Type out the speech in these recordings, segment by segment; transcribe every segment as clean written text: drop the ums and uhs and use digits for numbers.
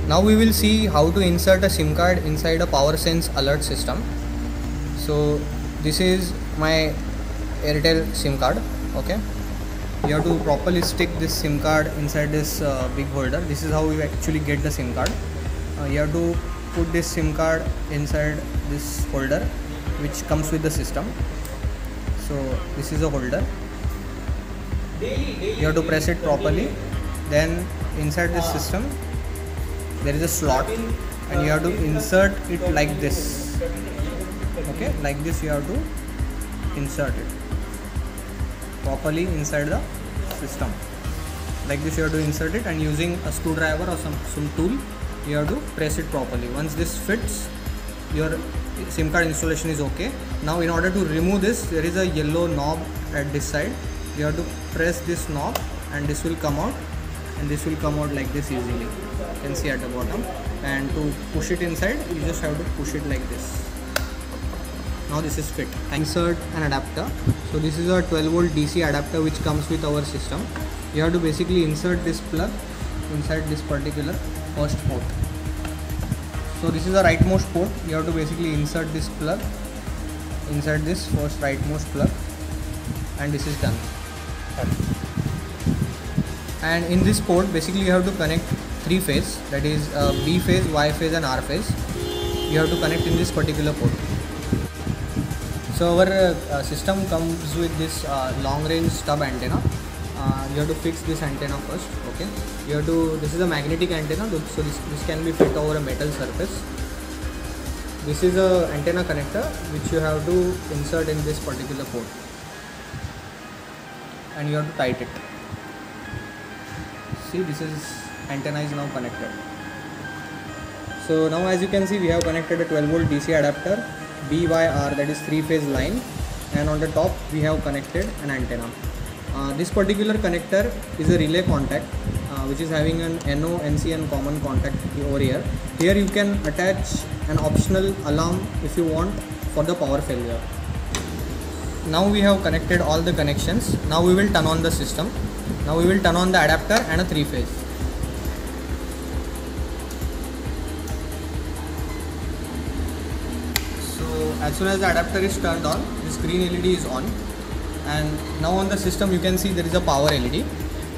Now we will see how to insert a SIM card inside a PowerSense alert system. So this is my Airtel SIM card. Okay, you have to properly stick this SIM card inside this big holder. This is how you actually get the SIM card. You have to put this SIM card inside this holder which comes with the system. So this is a holder. You have to press it properly. Then inside this system there is a slot and you have to insert it like this. Okay, like this you have to insert it properly inside the system. Like this you have to insert it, and using a screwdriver or some tool you have to press it properly. Once this fits, your SIM card installation is okay. Now in order to remove this, there is a yellow knob at this side. You have to press this knob and this will come out, and this will come out like this easily. You can see at the bottom, and to push it inside you just have to push it like this. Now this is fit. Insert an adapter. So this is a 12-volt DC adapter which comes with our system. You have to basically insert this plug inside this particular first port. So this is a rightmost port. You have to basically insert this plug inside this first rightmost plug, and this is done. And in this port basically you have to connect 3 phase, that is B phase, Y phase and R phase. You have to connect in this particular port. So our system comes with this long range stub antenna. You have to fix this antenna first. Okay, you have to, this is a magnetic antenna, so this can be fit over a metal surface. This is a antenna connector which you have to insert in this particular port, and you have to tighten it. See, this is antenna is now connected. So now as you can see, we have connected a 12-volt DC adapter, BYR, that is 3-phase line, and on the top we have connected an antenna. This particular connector is a relay contact which is having an NO, NC and common contact over here. Here you can attach an optional alarm if you want for the power failure. Now we have connected all the connections. Now we will turn on the system. Now we will turn on the adapter and a 3-phase. So as soon as the adapter is turned on, this green LED is on, and now on the system you can see there is a power LED.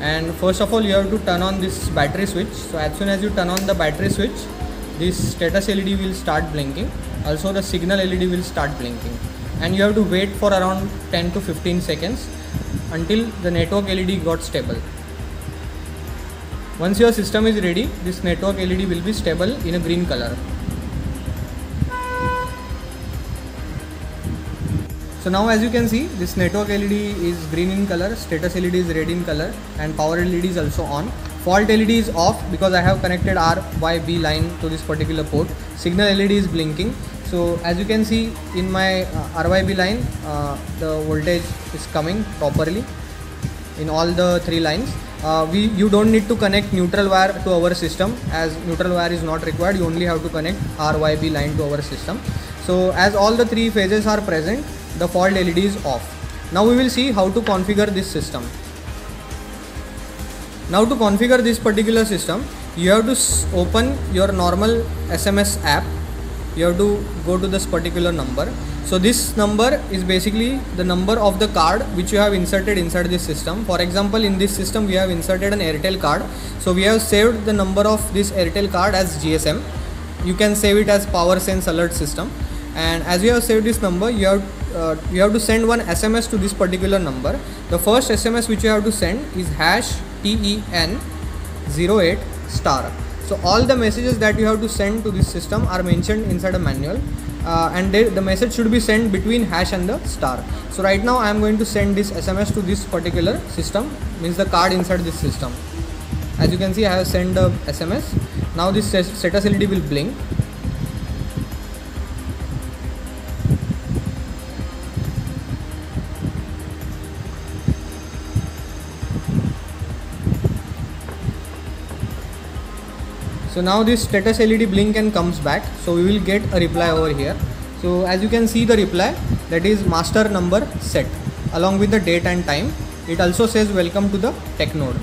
And first of all you have to turn on this battery switch. So as soon as you turn on the battery switch, this status LED will start blinking. Also the signal LED will start blinking, and you have to wait for around 10 to 15 seconds until the network LED got stable. Once your system is ready, this network LED will be stable in a green color. So now as you can see, this network LED is green in color, status LED is red in color, and power LED is also on. Fault LED is off because I have connected RYB line to this particular port. Signal LED is blinking. So as you can see in my RYB line, the voltage is coming properly in all the 3 lines. You don't need to connect neutral wire to our system, as neutral wire is not required. You only have to connect RYB line to our system. So as all the 3 phases are present, the fault LED is off. Now we will see how to configure this system. Now to configure this particular system, you have to open your normal SMS app. You have to go to this particular number. So this number is basically the number of the card which you have inserted inside this system. For example, in this system we have inserted an Airtel card. So we have saved the number of this Airtel card as GSM. You can save it as PowerSense alert system. And as you have saved this number, you have to send one SMS to this particular number. The first SMS which you have to send is #TEN08*. So all the messages that you have to send to this system are mentioned inside a manual, and the message should be sent between hash and the star. So right now I am going to send this SMS to this particular system, means the card inside this system. As you can see, I have sent the SMS. Now this status LED will blink. So now this status LED blink and comes back. So we will get a reply over here. So as you can see the reply, that is master number set along with the date and time. It also says welcome to the tech node.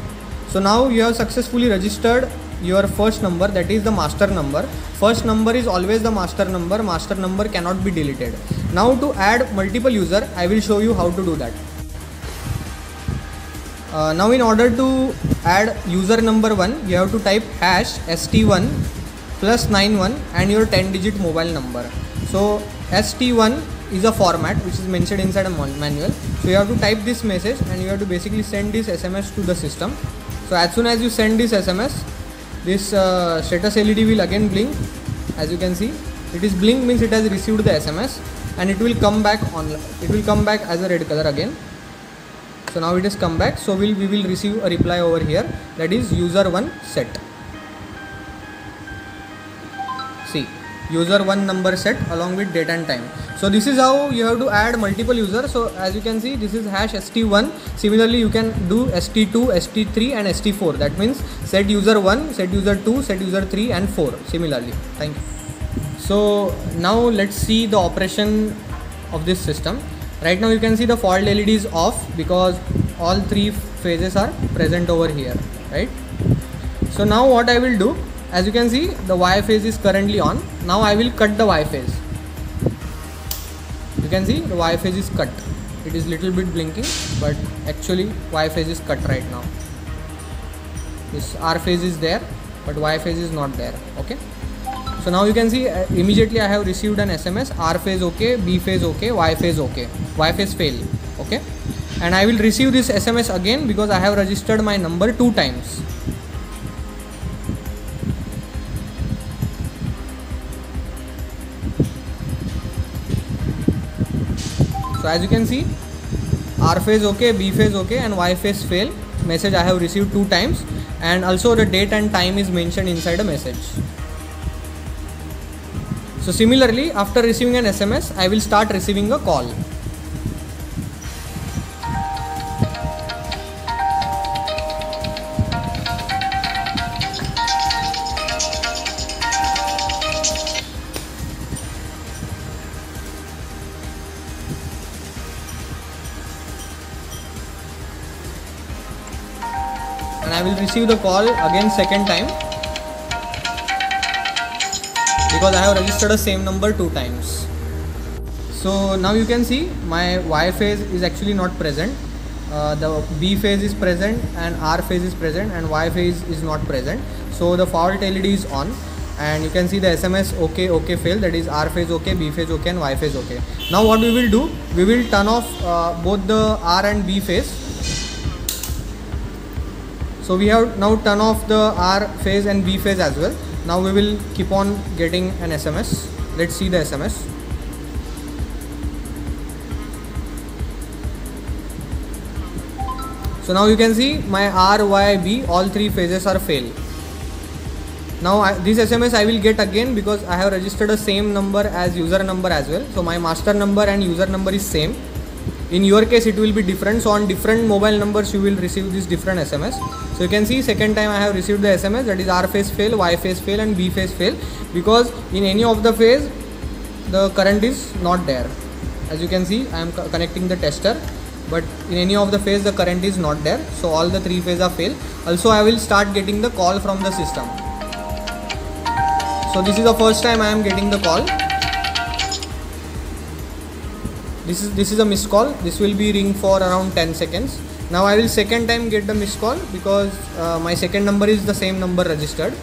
So now you have successfully registered your first number, that is the master number. First number is always the master number. Master number cannot be deleted. Now to add multiple user, I will show you how to do that. Now in order to add user number 1, you have to type hash st1 plus 91 and your 10-digit mobile number. So st1 is a format which is mentioned inside a manual. So you have to type this message and you have to basically send this SMS to the system. So as soon as you send this SMS, this status LED will again blink. As you can see, it is blink means it has received the SMS, and it will come back on. It will come back as a red color again. So now it has come back. So we will receive a reply over here, that is user 1 set. See, user 1 number set along with date and time. So this is how you have to add multiple users. So as you can see, this is hash st1. Similarly, you can do st2, st3 and st4. That means set user 1, set user 2, set user 3 and 4. Similarly. Thank you. So now let's see the operation of this system. Right now you can see the fault LED is off because all 3 phases are present over here, right? So now what I will do, as you can see, the Y phase is currently on. Now I will cut the Y phase. You can see the Y phase is cut. It is little bit blinking, but actually Y phase is cut right now. This R phase is there, but Y phase is not there. Okay. So now you can see immediately I have received an SMS. R phase okay, B phase okay, Y phase okay, Y phase fail. Okay. And I will receive this SMS again because I have registered my number 2 times. So as you can see, R phase okay, B phase okay and Y phase fail. Message I have received 2 times, and also the date and time is mentioned inside a message. So similarly, after receiving an SMS, I will start receiving a call. And I will receive the call again second time, because I have registered the same number 2 times. So now you can see my Y phase is actually not present. The B phase is present and R phase is present and Y phase is not present. So the fault LED is on, and you can see the SMS okay, okay fail, that is R phase okay, B phase okay and Y phase okay. Now what we will do, we will turn off both the R and B phase. So we have now turn off the R phase and B phase as well. Now we will keep on getting an SMS. Let's see the SMS. So now you can see my R, Y, B, all 3 phases are fail. Now this SMS I will get again because I have registered the same number as user number as well. So my master number and user number is same. In your case it will be different. So on different mobile numbers you will receive this different SMS. So you can see second time I have received the SMS, that is R phase fail, Y phase fail and B phase fail, because in any of the phase the current is not there. As you can see, I am connecting the tester, but in any of the phase the current is not there. So all the 3 phases are fail. Also I will start getting the call from the system. So this is the first time I am getting the call. This is a missed call. This will be ring for around 10 seconds. Now I will second time get the missed call because my second number is the same number registered.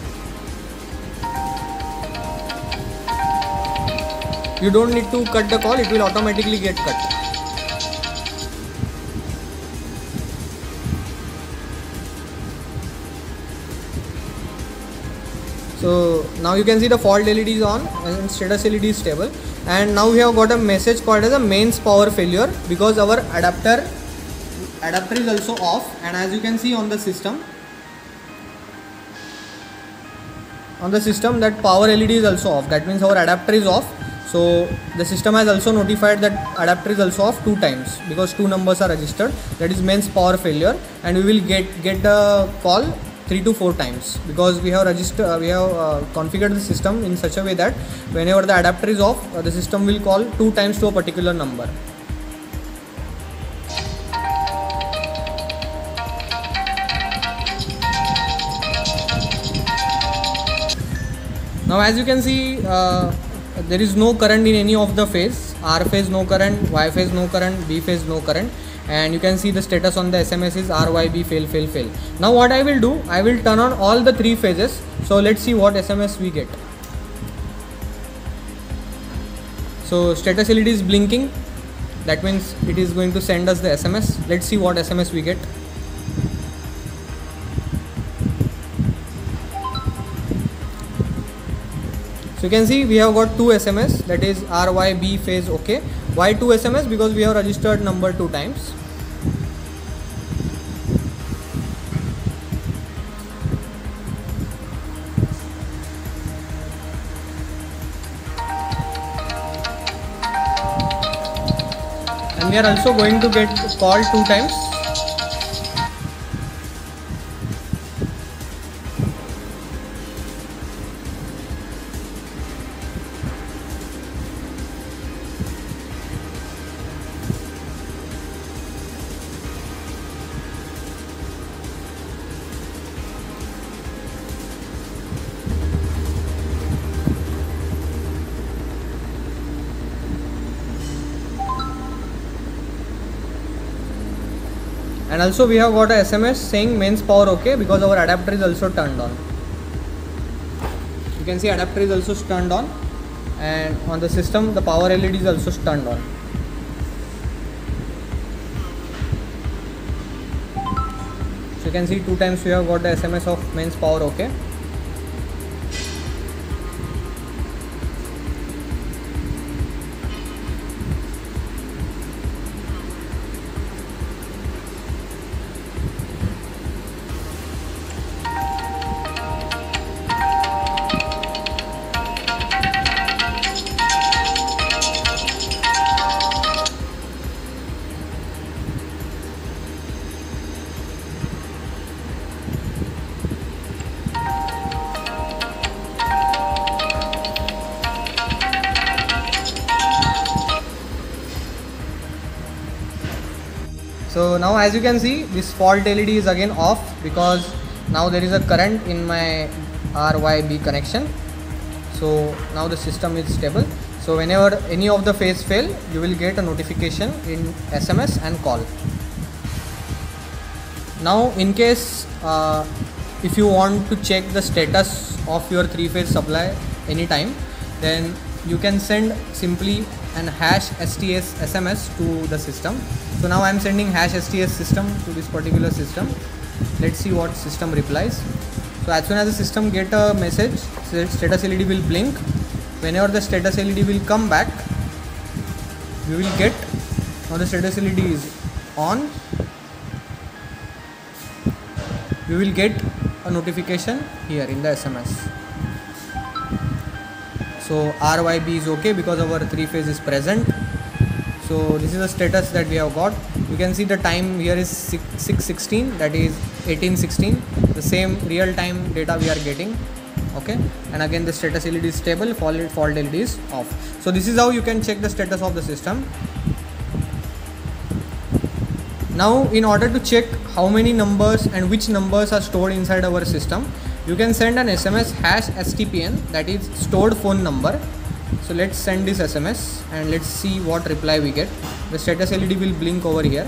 You don't need to cut the call, it will automatically get cut. So now you can see the fault LED is on and status LED is stable. And now we have got a message called as a mains power failure because our adapter is also off. And as you can see on the system that power LED is also off. That means our adapter is off. So the system has also notified that adapter is also off 2 times because 2 numbers are registered. That is mains power failure, and we will get the call 3 to 4 times because we have configured the system in such a way that whenever the adapter is off, the system will call 2 times to a particular number. Now as you can see, there is no current in any of the phase. R phase no current, Y phase no current, B phase no current, and you can see the status on the SMS is RYB fail fail fail. Now what I will do, I will turn on all the 3 phases. So let's see what SMS we get. So status LED is blinking, that means it is going to send us the SMS. Let's see what SMS we get. So you can see we have got 2 SMS, that is RYB phase OK. Why 2 SMS? Because we have registered number 2 times. And we are also going to get called 2 times. And also we have got a SMS saying mains power OK, because our adapter is also turned on. You can see adapter is also turned on, and on the system the power LED is also turned on. So you can see 2 times we have got the SMS of mains power OK. So now as you can see, this fault LED is again off, because now there is a current in my RYB connection. So now the system is stable. So whenever any of the phase fail, you will get a notification in SMS and call. Now in case if you want to check the status of your 3-phase supply anytime, then you can send simply an #STS SMS to the system. So now I am sending #STS system to this particular system. Let's see what system replies. So as soon as the system get a message, status LED will blink. Whenever the status LED will come back, we will get, now the status LED is on, we will get a notification here in the SMS. So RYB is OK, because our 3-phase is present. So this is the status that we have got. You can see the time here is 6:16, that is 18:16. The same real time data we are getting. Okay, and again the status LED is stable, fault LED is off. So this is how you can check the status of the system. Now in order to check how many numbers and which numbers are stored inside our system, you can send an SMS #STPN, that is stored phone number. So let's send this SMS and let's see what reply we get. The status LED will blink over here.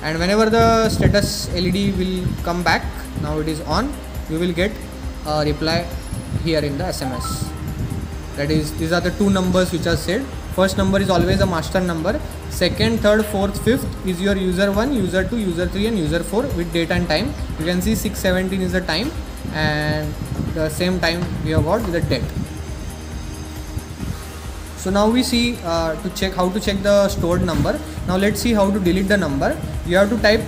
And whenever the status LED will come back, now it is on, you will get a reply here in the SMS. That is, these are the 2 numbers which are said. First number is always a master number. Second, third, fourth, fifth is your user 1, user 2, user 3 and user 4 with date and time. You can see 6:17 is the time, and the same time we have got the date. So now we see to check how to check the stored number. Now let's see how to delete the number. You have to type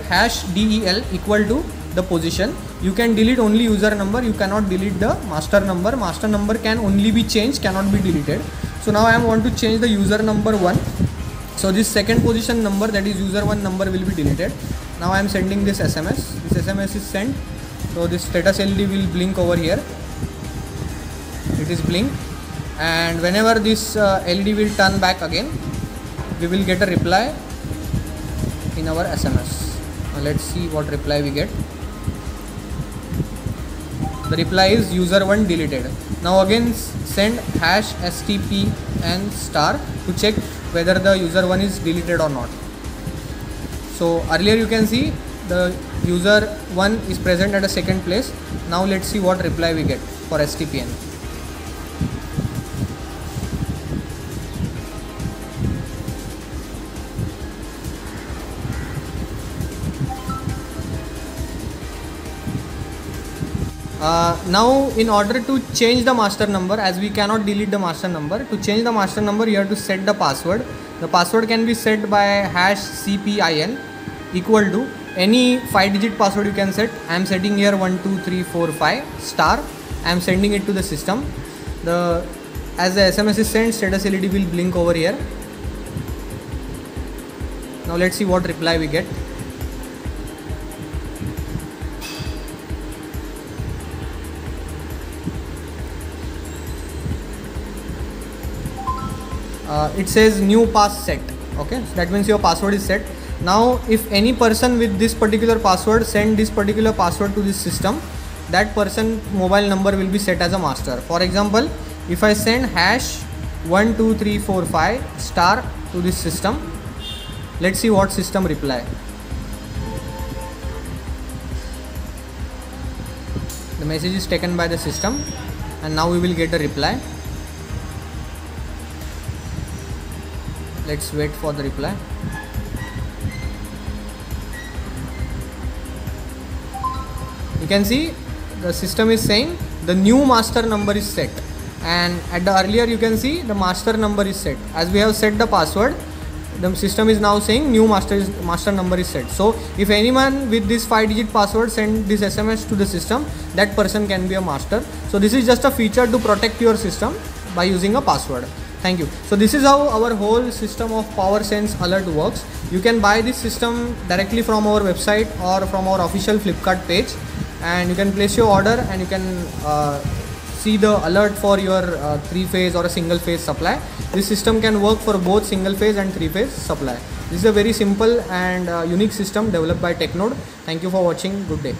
#del equal to the position. You can delete only user number, you cannot delete the master number. Master number can only be changed, cannot be deleted. So now I want to change the user number 1. So this second position number, that is user 1 number, will be deleted. Now I am sending this SMS. This SMS is sent. So this status LED will blink over here. It is blink, and whenever this LED will turn back again, we will get a reply in our SMS. Let's see what reply we get. The reply is user1 deleted. Now again send hash stp and star to check whether the user1 is deleted or not. So earlier you can see the user1 is present at a second place. Now let's see what reply we get for stpn. Now in order to change the master number, as we cannot delete the master number, to change the master number you have to set the password. The password can be set by hash cpin equal to any 5-digit password you can set. I am setting here 12345 star. I am sending it to the system. As the SMS is sent, status LED will blink over here. Now let's see what reply we get. It says new pass set. Okay, so that means your password is set. Now if any person with this particular password send this particular password to this system, that person mobile number will be set as a master. For example, if I send hash 12345 star to this system, let's see what system reply. The message is taken by the system and now we will get a reply. Let's wait for the reply. You can see the system is saying the new master number is set, and at the earlier you can see the master number is set. As we have set the password, the system is now saying new master number is set. So if anyone with this 5-digit password send this SMS to the system, that person can be a master. So this is just a feature to protect your system by using a password. Thank you. So this is how our whole system of PowerSense alert works. You can buy this system directly from our website or from our official Flipkart page, and you can place your order and you can see the alert for your 3-phase or a single phase supply. This system can work for both single phase and 3-phase supply. This is a very simple and unique system developed by TechNode. Thank you for watching. Good day.